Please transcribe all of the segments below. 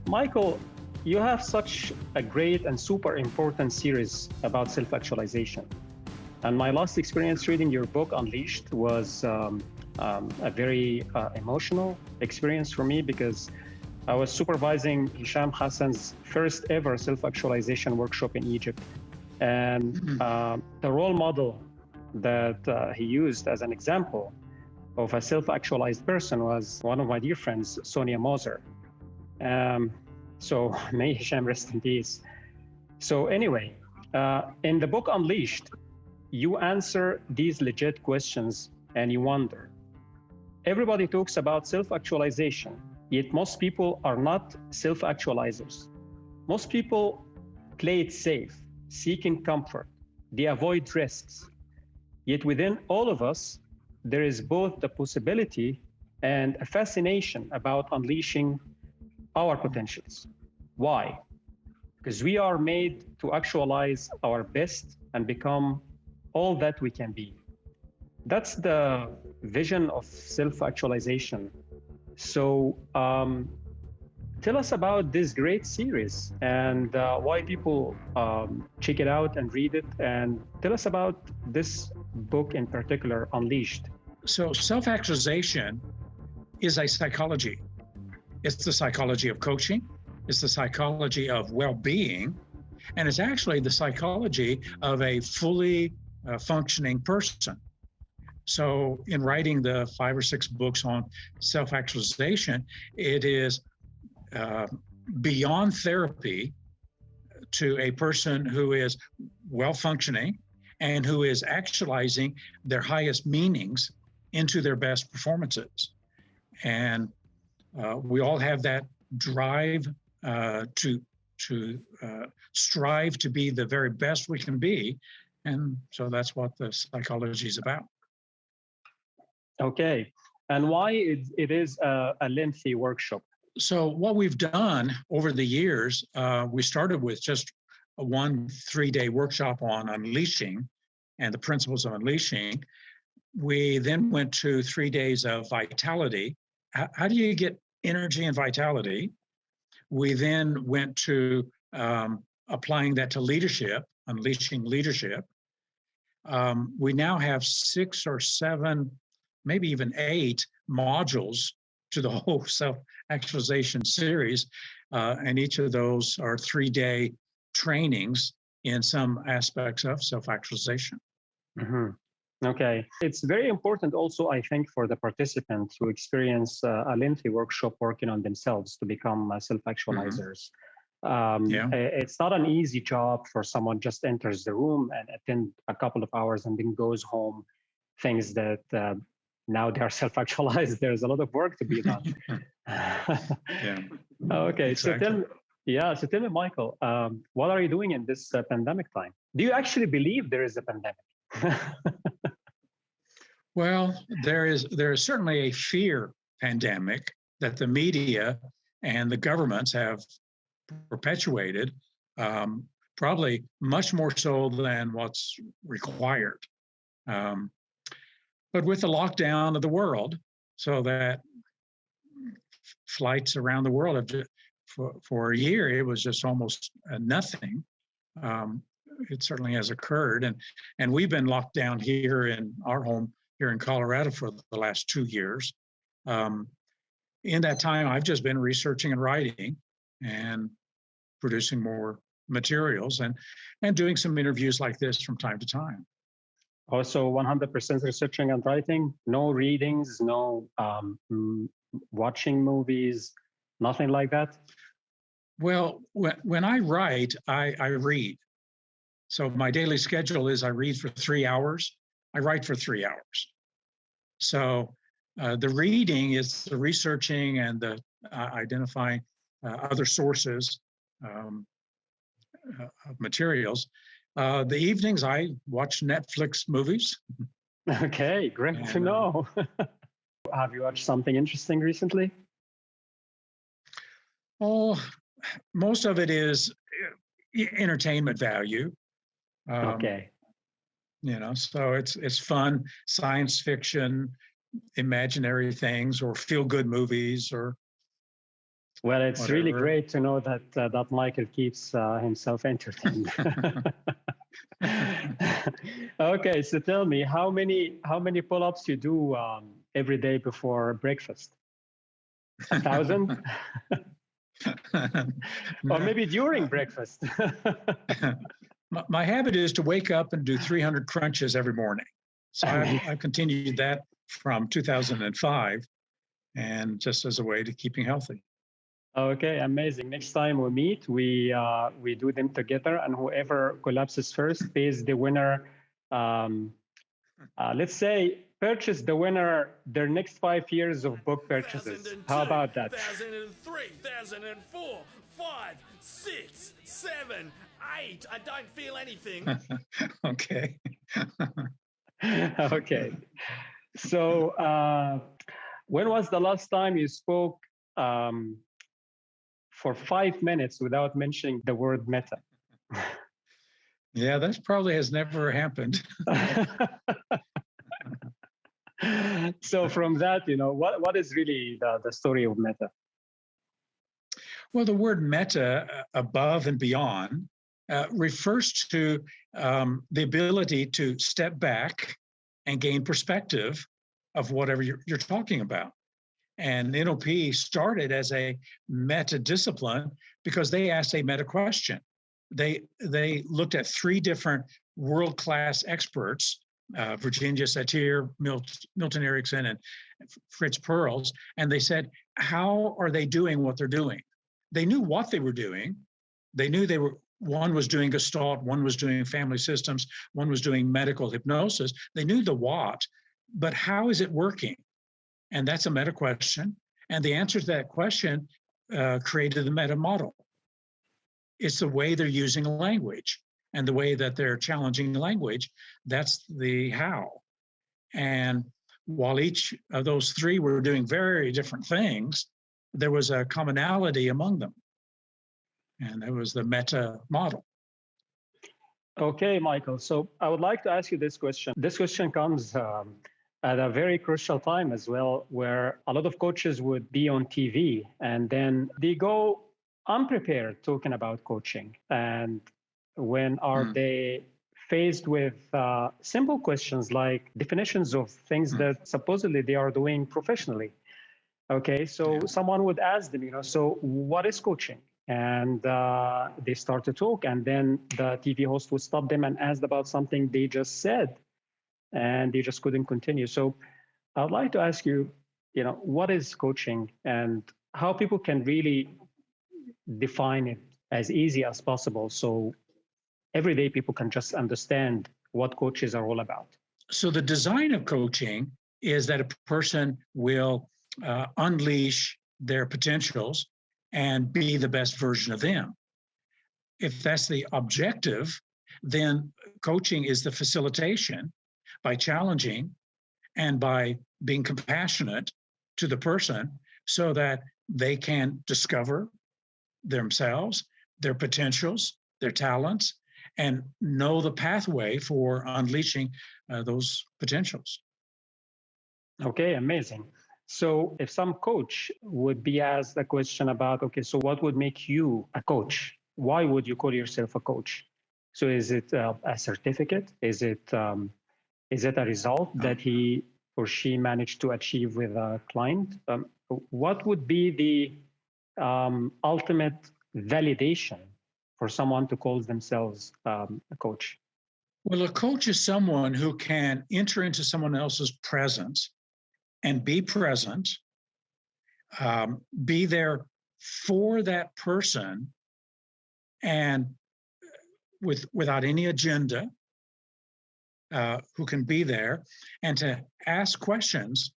Michael, you have such a great and super important series about self actualization. And my last experience reading your book, Unleashed, was a very emotional experience for me because I was supervising Hisham Hassan's first ever self actualization workshop in Egypt. And the role model that he used as an example of a self actualized person was one of my dear friends, Sonia Moser. Um, so may Hisham rest in peace. So, anyway, in the book Unleashed, you answer these legit questions and you wonder. Everybody talks about self actualization, yet most people are not self actualizers. Most people play it safe, seeking comfort. They avoid risks. Yet within all of us, there is both the possibility and a fascination about unleashing our potentials. Why? Because we are made to actualize our best and become all that we can be. That's the vision of self actualization. So, tell us about this great series and why people check it out and read it. And tell us about this book in particular, Unleashed. So, self actualization is a psychology. It's the psychology of coaching, it's the psychology of well being, and it's actually the psychology of a fully functioning person. So, in writing the 5 or 6 books on self actualization, it is beyond therapy to a person who is well functioning and who is actualizing their highest meanings into their best performances. And we all have that drive to strive to be the very best we can be. And so that's what the psychology is about. Okay. And why it is a lengthy workshop? So what we've done over the years, we started with just a 1 3-day workshop on unleashing and the principles of unleashing. We then went to 3 days of vitality. How do you get energy and vitality? We then went to applying that to leadership, unleashing leadership. We now have 6 or 7, maybe even 8 modules to the whole self-actualization series. And each of those are 3-day trainings in some aspects of self-actualization. Mm-hmm. Okay. It's very important also, I think, for the participant to experience a lengthy workshop working on themselves to become self-actualizers. It's not an easy job for someone just enters the room and attend a couple of hours and then goes home, things that now they are self-actualized. There's a lot of work to be done. Okay. Exactly. So tell me, Michael, what are you doing in this pandemic time? Do you actually believe there is a pandemic? Well, there is certainly a fear pandemic that the media and the governments have perpetuated, probably much more so than what's required. But with the lockdown of the world, so that flights around the world have just, for a year, it was just almost nothing. It certainly has occurred, and we've been locked down here in our home here in Colorado for the last 2 years. In that time, I've just been researching and writing and producing more materials and doing some interviews like this from time to time. Also 100% researching and writing, no readings, no watching movies, nothing like that? Well, when I write, I read. So my daily schedule is I read for 3 hours, I write for 3 hours. So the reading is the researching and the identifying other sources of materials. The evenings I watch Netflix movies. Okay, great to know. Have you watched something interesting recently? Oh, most of it is entertainment value. Okay. So it's fun, science fiction, imaginary things, or feel-good movies, or Well, it's really whatever. great to know that Michael keeps himself entertained. Okay, so tell me how many pull-ups you do every day before breakfast? 1,000, or No. maybe during breakfast? My habit is to wake up and do 300 crunches every morning. So I've continued that from 2005, and just as a way to keeping healthy. Okay, amazing. Next time we meet, we do them together, and whoever collapses first pays the winner. Um, let's say purchase the winner their next 5 years of book purchases. How about that? 2003, 2004, 5, 6, 7, 8. I don't feel anything. Okay. Okay. So, when was the last time you spoke for 5 minutes without mentioning the word meta? Yeah, that probably has never happened. So from that, what is really the story of meta? Well, the word meta, above and beyond, refers to the ability to step back and gain perspective of whatever you're talking about. And NLP started as a meta discipline because they asked a meta question. They looked at three different world-class experts, Virginia Satir, Milton Erickson, and Fritz Perls, and they said, how are they doing what they're doing? They knew what they were doing. They knew one was doing Gestalt, one was doing family systems, one was doing medical hypnosis. They knew the what, but how is it working? And that's a meta question. And the answer to that question created the meta model. It's the way they're using language and the way that they're challenging the language. That's the how. And while each of those three were doing very different things, there was a commonality among them. And it was the meta model. Okay, Michael. So I would like to ask you this question. This question comes at a very crucial time as well, where a lot of coaches would be on TV and then they go unprepared talking about coaching. And when are they faced with simple questions like definitions of things that supposedly they are doing professionally? Okay, so someone would ask them, so what is coaching? And they start to talk, and then the TV host would stop them and ask about something they just said, and they just couldn't continue. So I would like to ask you, what is coaching and how people can really define it as easy as possible so everyday people can just understand what coaches are all about. So the design of coaching is that a person will unleash their potentials and be the best version of them. If that's the objective, then coaching is the facilitation by challenging and by being compassionate to the person so that they can discover themselves, their potentials, their talents, and know the pathway for unleashing those potentials. Okay, amazing. So if some coach would be asked a question about, okay, so what would make you a coach? Why would you call yourself a coach? So is it a certificate? Is it a result that he or she managed to achieve with a client? What would be the ultimate validation for someone to call themselves a coach? Well, a coach is someone who can enter into someone else's presence and be present, be there for that person, and without any agenda, who can be there, and to ask questions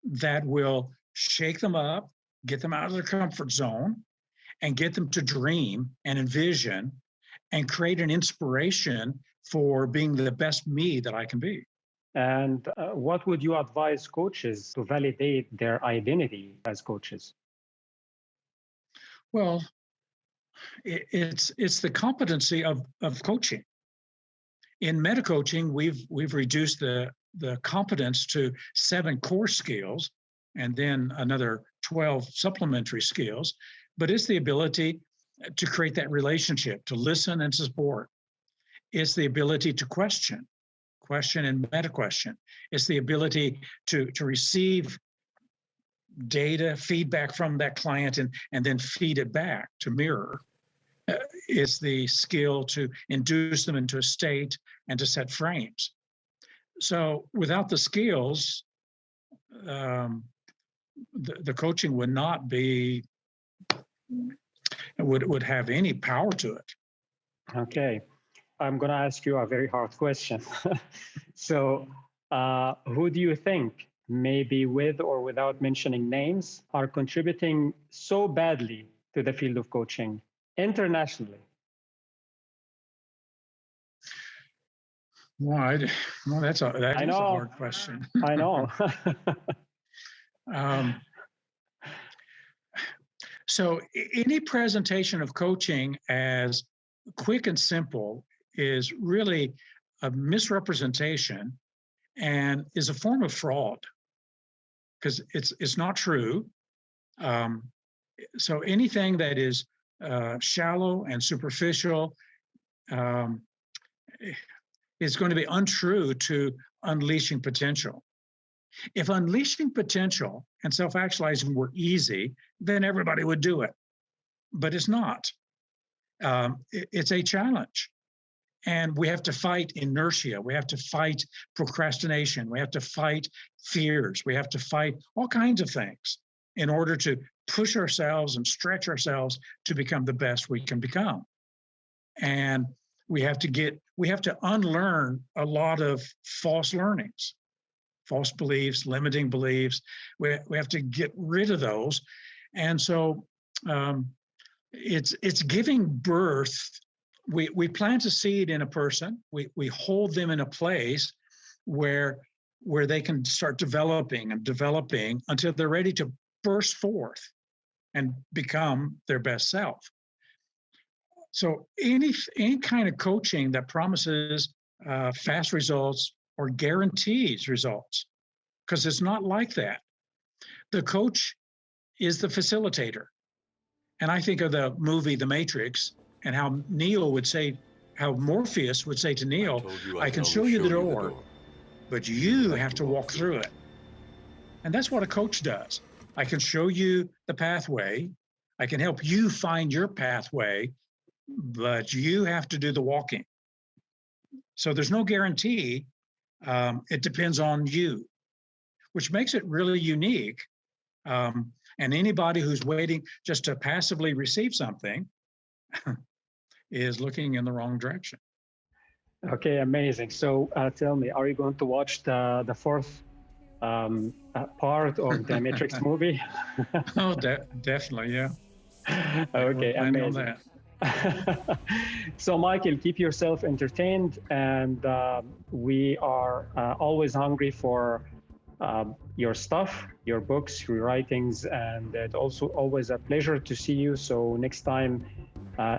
that will shake them up, get them out of their comfort zone, and get them to dream and envision and create an inspiration for being the best me that I can be. And what would you advise coaches to validate their identity as coaches? Well, it's the competency of coaching. In meta coaching, we've reduced the competence to 7 core skills and then another 12 supplementary skills. but it's the ability to create that relationship, to listen and to support. It's the ability to question and meta question. It's the ability to receive data, feedback from that client, and then feed it back to mirror. It's the skill to induce them into a state and to set frames. So without the skills, the coaching would not be, would have any power to it. Okay. I'm going to ask you a very hard question. So who do you think, maybe with or without mentioning names, are contributing so badly to the field of coaching internationally? Well, that is a hard question. I know. So any presentation of coaching as quick and simple is really a misrepresentation and is a form of fraud, because it's not true. So anything that is shallow and superficial is going to be untrue to unleashing potential. If unleashing potential and self-actualizing were easy, then everybody would do it. But it's not. It's a challenge. And we have to fight inertia. We have to fight procrastination. We have to fight fears. We have to fight all kinds of things in order to push ourselves and stretch ourselves to become the best we can become. And we have to unlearn a lot of false learnings, false beliefs, limiting beliefs. We have to get rid of those. And so it's giving birth. We plant a seed in a person. We hold them in a place where they can start developing until they're ready to burst forth and become their best self. So any kind of coaching that promises fast results or guarantees results, because it's not like that. The coach is the facilitator. And I think of the movie The Matrix and how Morpheus would say to Neo, I can show you the door, but you have to walk through it. And that's what a coach does. I can show you the pathway. I can help you find your pathway, but you have to do the walking. So there's no guarantee. It depends on you, which makes it really unique. And anybody who's waiting just to passively receive something is looking in the wrong direction. Okay, amazing. So tell me, are you going to watch the fourth part of the Matrix movie? Oh, definitely, yeah. Okay, I know amazing. that. So Michael, keep yourself entertained, and we are always hungry for your stuff, your books, your writings, and it's also always a pleasure to see you. So next time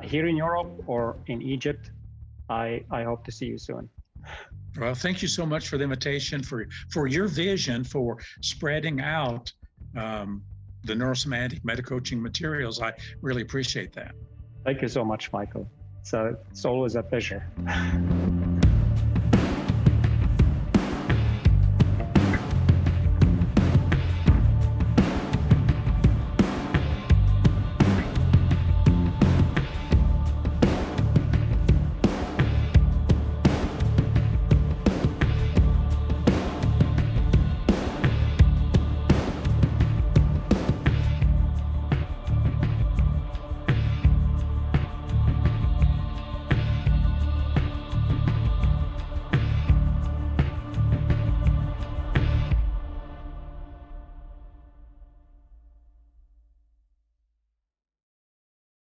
here in Europe or in Egypt, I hope to see you soon. Well, thank you so much for the invitation, for your vision for spreading out the neurosemantic meta-coaching materials. I really appreciate that. Thank you so much, Michael. So it's always a pleasure.